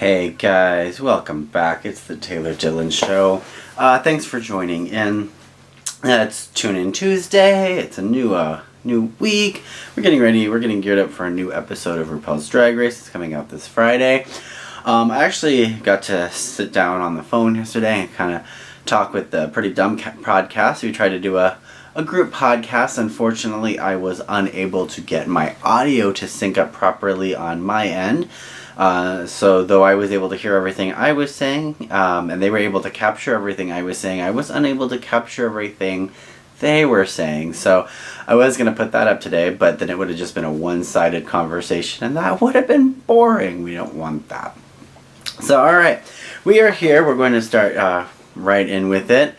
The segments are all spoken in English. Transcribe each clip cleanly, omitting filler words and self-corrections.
Hey guys, welcome back. It's the Taylor Dillon Show. Thanks for joining in. It's Tune In Tuesday. It's a new week. We're getting ready. We're getting geared up for a new episode of RuPaul's Drag Race. It's coming out this Friday. I actually got to sit down on the phone yesterday and kind of talk with the Pretty Dumb podcast. We tried to do a group podcast. Unfortunately, I was unable to get my audio to sync up properly on my end. So though I was able to hear everything I was saying, and they were able to capture everything I was saying, I was unable to capture everything they were saying. So I was going to put that up today, but then it would have just been a one-sided conversation, and that would have been boring. We don't want that. So alright, we are here. We're going to start right in with it.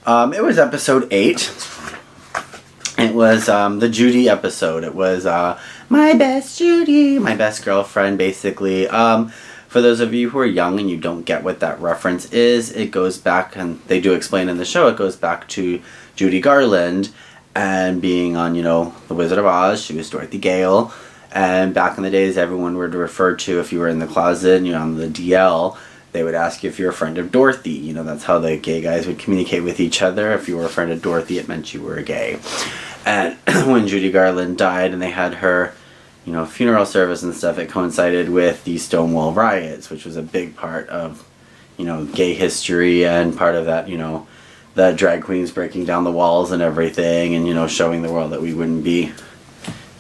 It was episode 8. It was the Judy episode. It was my best Judy, my best girlfriend, basically. For those of you who are young and you don't get what that reference is, it goes back, and they do explain in the show, it goes back to Judy Garland and being on, The Wizard of Oz. She was Dorothy Gale. And back in the days, everyone would refer to, if you were in the closet and you're on the DL, they would ask you if you're a friend of Dorothy. That's how the gay guys would communicate with each other. If you were a friend of Dorothy, it meant you were gay. And when Judy Garland died and they had her, funeral service and stuff, it coincided with the Stonewall riots, which was a big part of, gay history and part of that, the drag queens breaking down the walls and everything and, showing the world that we wouldn't be,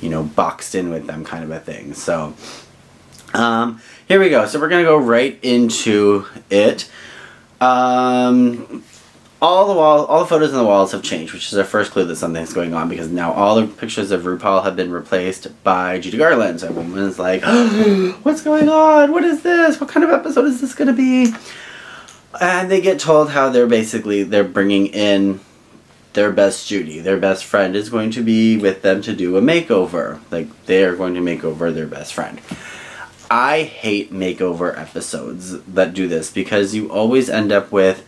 boxed in with them kind of a thing. So, here we go. So we're going to go right into it. All the photos on the walls have changed, which is our first clue that something's going on, because now all the pictures of RuPaul have been replaced by Judy Garland. So everyone's like, oh, what's going on? What is this? What kind of episode is this going to be? And they get told how they're bringing in their best Judy. Their best friend is going to be with them to do a makeover. Like, they are going to make over their best friend. I hate makeover episodes that do this, because you always end up with,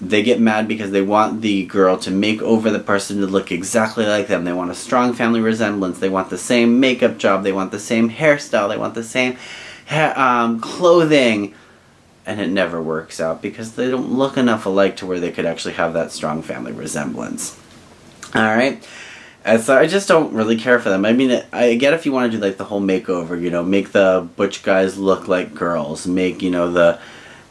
they get mad because they want the girl to make over the person to look exactly like them. They want a strong family resemblance. They want the same makeup job. They want the same hairstyle. They want the same clothing. And it never works out because they don't look enough alike to where they could actually have that strong family resemblance. Alright? And so I just don't really care for them. I mean, I get if you want to do like the whole makeover, make the butch guys look like girls. Make, the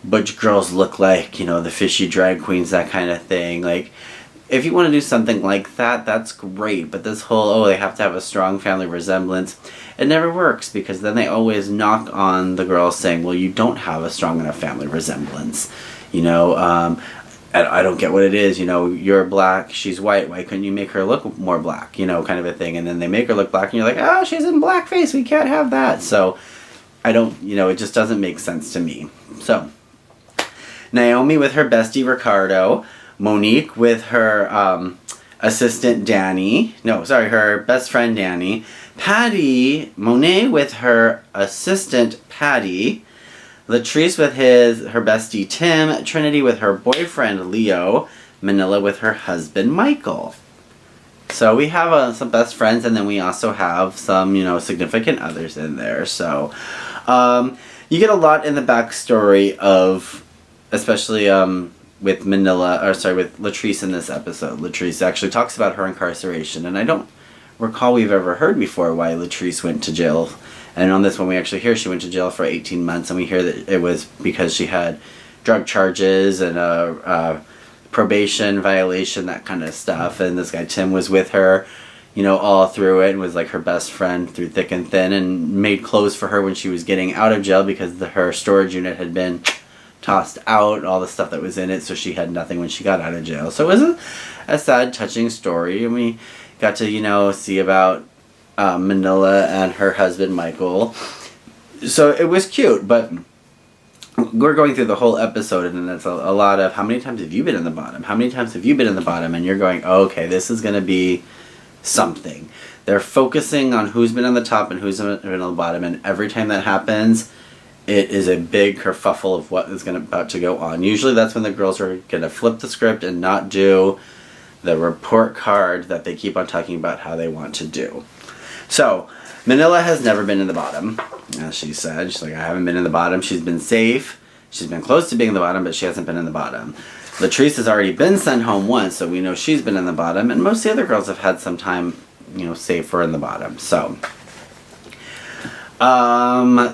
butch girls look like, the fishy drag queens, that kind of thing. Like, if you want to do something like that, that's great. But this whole, they have to have a strong family resemblance, it never works, because then they always knock on the girls saying, well, you don't have a strong enough family resemblance. And I don't get what it is. You're black, she's white. Why couldn't you make her look more black? Kind of a thing. And then they make her look black, and you're like, oh, she's in blackface. We can't have that. So I don't, it just doesn't make sense to me. So Naomi with her bestie Ricardo, Monique with her assistant Danny, her best friend Danny, Patty, Monet with her assistant Patty, Latrice with her bestie Tim, Trinity with her boyfriend Leo, Manila with her husband Michael. So we have some best friends, and then we also have some, significant others in there. So you get a lot in the backstory of, especially with with Latrice in this episode. Latrice actually talks about her incarceration, and I don't recall we've ever heard before why Latrice went to jail. And on this one we actually hear she went to jail for 18 months, and we hear that it was because she had drug charges and probation violation, that kind of stuff. And this guy Tim was with her, all through it, and was like her best friend through thick and thin, and made clothes for her when she was getting out of jail, because her storage unit had been tossed out, all the stuff that was in it, so she had nothing when she got out of jail. So it was a sad, touching story, and we got to, see about Manila and her husband Michael. So it was cute, but we're going through the whole episode, and it's a lot of, how many times have you been in the bottom? How many times have you been in the bottom? And you're going, oh, okay, this is going to be something. They're focusing on who's been on the top and who's been on the bottom, and every time that happens, it is a big kerfuffle of what is about to go on. Usually that's when the girls are going to flip the script and not do the report card that they keep on talking about how they want to do. So, Manila has never been in the bottom, as she said. She's like, I haven't been in the bottom. She's been safe. She's been close to being in the bottom, but she hasn't been in the bottom. Latrice has already been sent home once, so we know she's been in the bottom, and most of the other girls have had some time, safer in the bottom. So,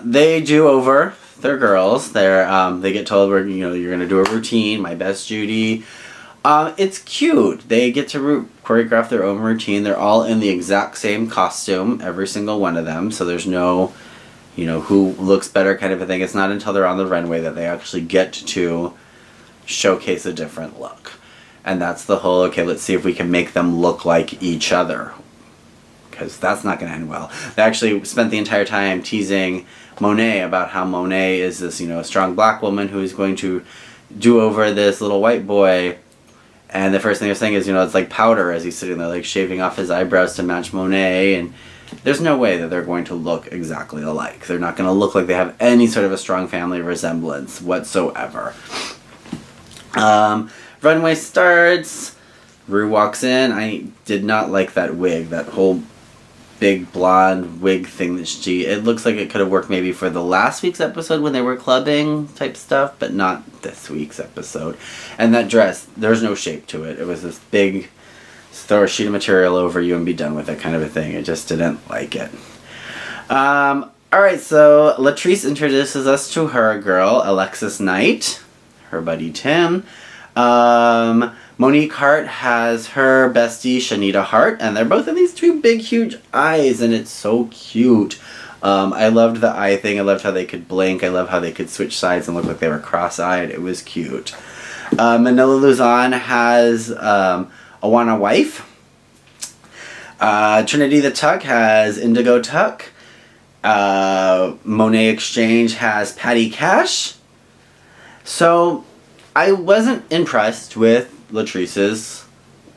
they do over their girls. They get told, you're going to do a routine, my best Judy. It's cute. They get to choreograph their own routine. They're all in the exact same costume, every single one of them, so there's no, who looks better kind of a thing. It's not until they're on the runway that they actually get to showcase a different look. And that's the whole, okay, let's see if we can make them look like each other. Because that's not going to end well. They actually spent the entire time teasing Monet about how Monet is this, a strong black woman who is going to do over this little white boy. And the first thing they're saying is, it's like powder as he's sitting there, like shaving off his eyebrows to match Monet. And there's no way that they're going to look exactly alike. They're not going to look like they have any sort of a strong family resemblance whatsoever. Runway starts. Rue walks in. I did not like that wig, that whole big blonde wig thing that it looks like it could have worked maybe for the last week's episode when they were clubbing type stuff, but not this week's episode. And that dress, there's no shape to it. It was this big, throw a sheet of material over you and be done with it kind of a thing. I just didn't like it. Alright, so Latrice introduces us to her girl, Alexis Knight, her buddy Tim. Monique Hart has her bestie Shanita Hart, and they're both in these two big huge eyes, and it's so cute. I loved the eye thing. I loved how they could blink. I love how they could switch sides and look like they were cross-eyed. It was cute. Manila Luzon has Awana Wife. Trinity the Tuck has Indigo Tuck. Monet Exchange has Patty Cash. So I wasn't impressed with Latrice's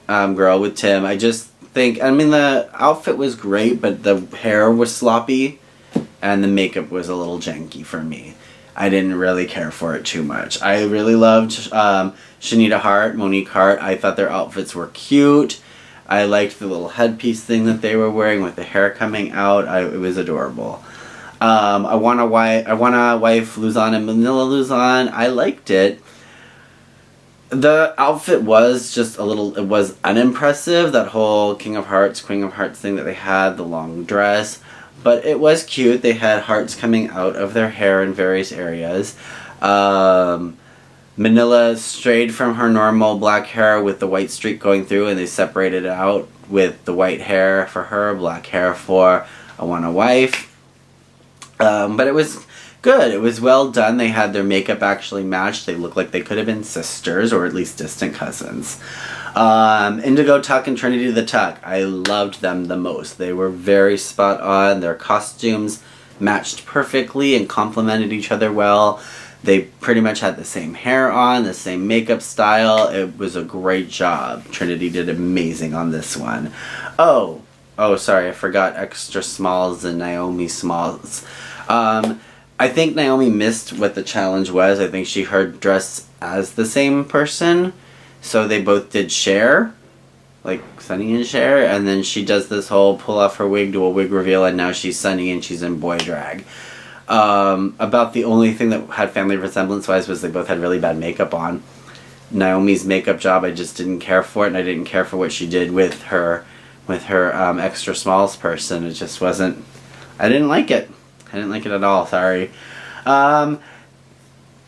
girl with Tim. I just think, the outfit was great, but the hair was sloppy and the makeup was a little janky for me. I didn't really care for it too much. I really loved Shanita Hart, Monique Hart. I thought their outfits were cute. I liked the little headpiece thing that they were wearing with the hair coming out. It was adorable. I want a wife Luzon and Manila Luzon. I liked it. The outfit was just it was unimpressive, that whole King of Hearts, Queen of Hearts thing that they had, the long dress. But it was cute. They had hearts coming out of their hair in various areas. Manila strayed from her normal black hair with the white streak going through, and they separated it out with the white hair for her, black hair for I Want a Wife. But it was good. It was well done. They had their makeup actually matched. They looked like they could have been sisters, or at least distant cousins. Indigo Tuck and Trinity the Tuck. I loved them the most. They were very spot on. Their costumes matched perfectly and complemented each other well. They pretty much had the same hair on, the same makeup style. It was a great job. Trinity did amazing on this one. Oh, sorry, I forgot Extra Smalls and Naomi Smalls. I think Naomi missed what the challenge was. I think she heard dressed as the same person. So they both did Cher, like Sunny and Cher, and then she does this whole pull off her wig, do a wig reveal, and now she's Sunny and she's in boy drag. About the only thing that had family resemblance wise was they both had really bad makeup on. Naomi's makeup job, I just didn't care for it, and I didn't care for what she did with her Extra Smalls person. It just wasn't, I didn't like it. I didn't like it at all, sorry.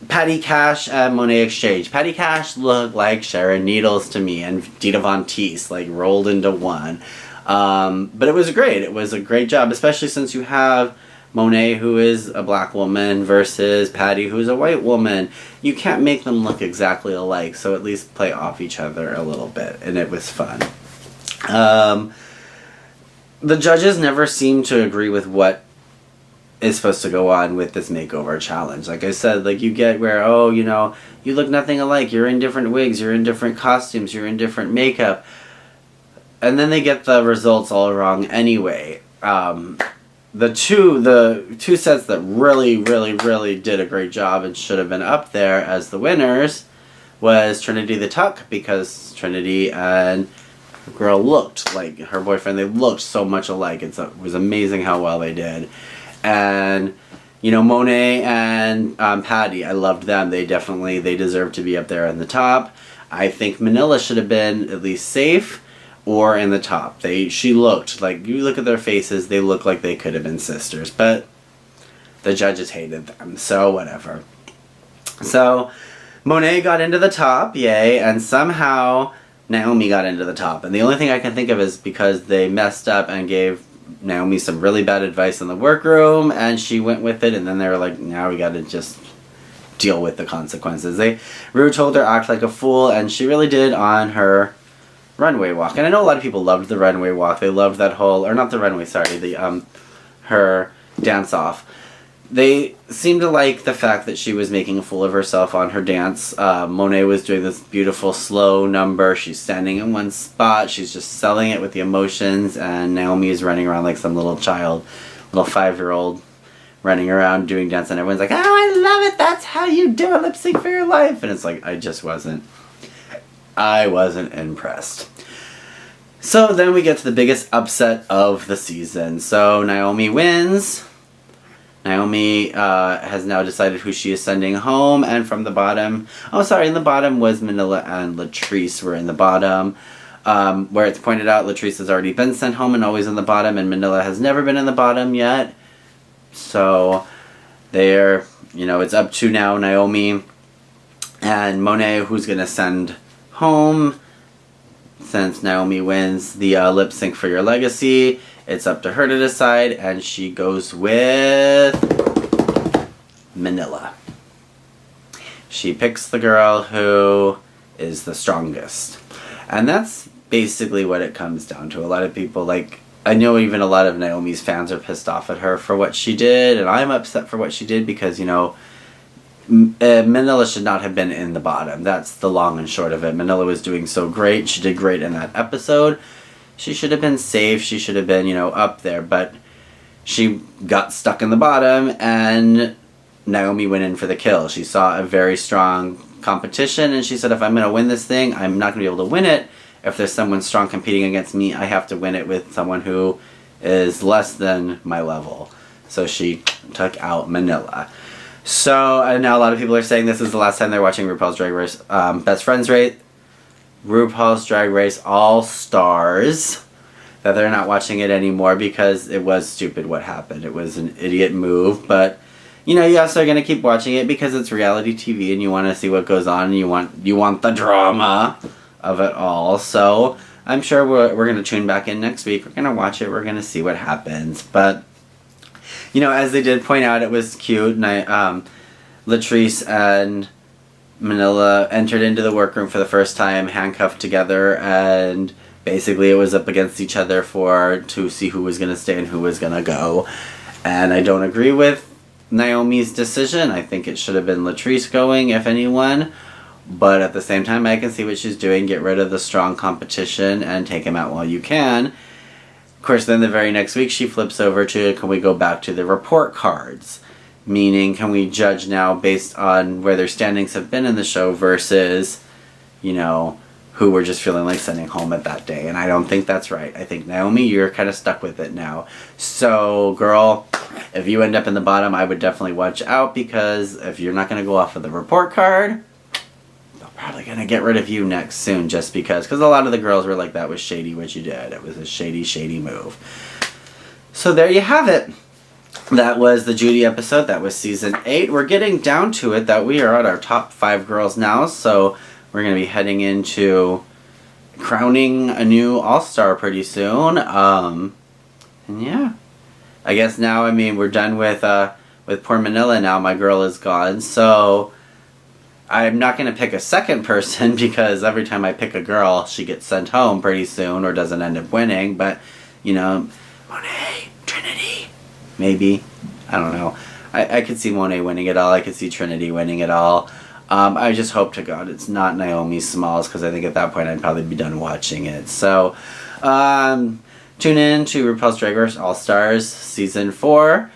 Patty Cash and Monet Exchange. Patty Cash looked like Sharon Needles to me and Dita Von Teese, like rolled into one. But it was great. It was a great job, especially since you have Monet, who is a black woman, versus Patty, who is a white woman. You can't make them look exactly alike, so at least play off each other a little bit, and it was fun. The judges never seemed to agree with what is supposed to go on with this makeover challenge. Like I said, like you get where, you look nothing alike, you're in different wigs, you're in different costumes, you're in different makeup, and then they get the results all wrong anyway. The two sets that really, really, really did a great job and should have been up there as the winners was Trinity the Tuck, because Trinity and the girl looked like her boyfriend. They looked so much alike. It was amazing how well they did. And, you know, Monet and Patty, I loved them. They deserve to be up there in the top. I think Manila should have been at least safe or in the top. She looked like, you look at their faces, they look like they could have been sisters. But the judges hated them, so whatever. So Monet got into the top, yay, and somehow Naomi got into the top. And the only thing I can think of is because they messed up and gave Naomi some really bad advice in the workroom, and she went with it, and then they were like, now we gotta just deal with the consequences. Rue told her act like a fool, and she really did on her runway walk. And I know a lot of people loved the runway walk. They loved that whole, or not the runway, sorry, her dance off. They seemed to like the fact that she was making a fool of herself on her dance. Monet was doing this beautiful slow number. She's standing in one spot. She's just selling it with the emotions. And Naomi is running around like some little child, little 5-year-old running around doing dance. And everyone's like, oh, I love it. That's how you do a lip sync for your life. And it's like, I wasn't impressed. So then we get to the biggest upset of the season. So Naomi wins. Naomi has now decided who she is sending home, and from the bottom, in the bottom was Manila and Latrice were in the bottom, where it's pointed out Latrice has already been sent home and always in the bottom, and Manila has never been in the bottom yet. So it's up to now Naomi and Monet who's going to send home. Since Naomi wins the lip sync for Your Legacy, it's up to her to decide, and she goes with Manila. She picks the girl who is the strongest. And that's basically what it comes down to. A lot of people, I know even a lot of Naomi's fans are pissed off at her for what she did, and I'm upset for what she did because, Manila should not have been in the bottom. That's the long and short of it. Manila was doing so great. She did great in that episode. She should have been safe. She should have been, up there. But she got stuck in the bottom, and Naomi went in for the kill. She saw a very strong competition, and she said, if I'm going to win this thing, I'm not going to be able to win it. If there's someone strong competing against me, I have to win it with someone who is less than my level. So she took out Manila. So, and now a lot of people are saying this is the last time they're watching RuPaul's Drag Race Best Friends Race. RuPaul's Drag Race All Stars. That they're not watching it anymore because it was stupid what happened. It was an idiot move, but you also are going to keep watching it because it's reality TV and you want to see what goes on and you want the drama of it all. So, I'm sure we're going to tune back in next week. We're going to watch it. We're going to see what happens. But as they did point out, it was cute. And Latrice and Manila entered into the workroom for the first time, handcuffed together, and basically it was up against each other to see who was going to stay and who was going to go. And I don't agree with Naomi's decision. I think it should have been Latrice going, if anyone. But at the same time, I can see what she's doing. Get rid of the strong competition and take him out while you can. Of course, then the very next week, she flips over to, can we go back to the report cards? Meaning, can we judge now based on where their standings have been in the show versus, who we're just feeling like sending home at that day. And I don't think that's right. I think, Naomi, you're kind of stuck with it now. So, girl, if you end up in the bottom, I would definitely watch out because if you're not going to go off of the report card, probably gonna get rid of you next soon just because a lot of the girls were like, that was shady what you did. It was a shady move. So there you have it. That was the Judy episode. That was season 8. We're getting down to it that we are at our top 5 girls now, so we're gonna be heading into crowning a new all-star pretty soon. And yeah, I guess now, we're done with poor Manila now. My girl is gone, so I'm not going to pick a second person because every time I pick a girl, she gets sent home pretty soon or doesn't end up winning. But, Monet, Trinity, maybe. I don't know. I could see Monet winning it all. I could see Trinity winning it all. I just hope to God it's not Naomi Smalls because I think at that point I'd probably be done watching it. So, tune in to RuPaul's Drag Race All-Stars Season 4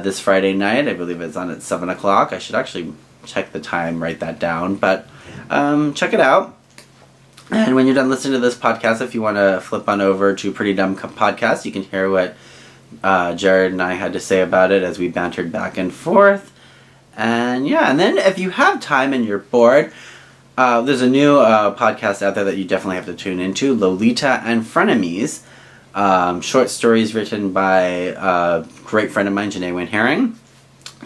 this Friday night. I believe it's on at 7 o'clock. I should actually check the time, write that down, but check it out. And when you're done listening to this podcast, if you want to flip on over to Pretty Dumb Podcast, you can hear what Jared and I had to say about it as we bantered back and forth. And yeah, and then if you have time and you're bored, there's a new podcast out there that you definitely have to tune into, Lolita and Frenemies. Short stories written by a great friend of mine, Janae Wynn Herring.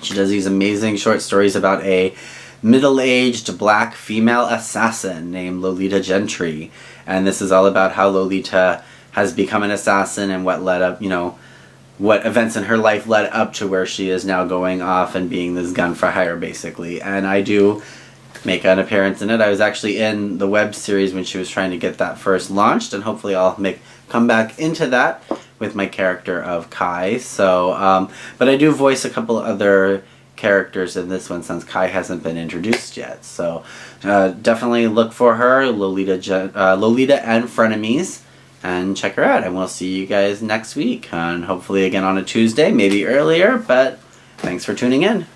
She does these amazing short stories about a middle-aged black female assassin named Lolita Gentry. And this is all about how Lolita has become an assassin and what led up, what events in her life led up to where she is now going off and being this gun for hire, basically. And I do make an appearance in it. I was actually in the web series when she was trying to get that first launched, and hopefully I'll come back into that with my character of Kai. So, but I do voice a couple other characters in this one since Kai hasn't been introduced yet. So definitely look for her, Lolita and Frenemies, and check her out. And we'll see you guys next week, and hopefully again on a Tuesday, maybe earlier, but thanks for tuning in.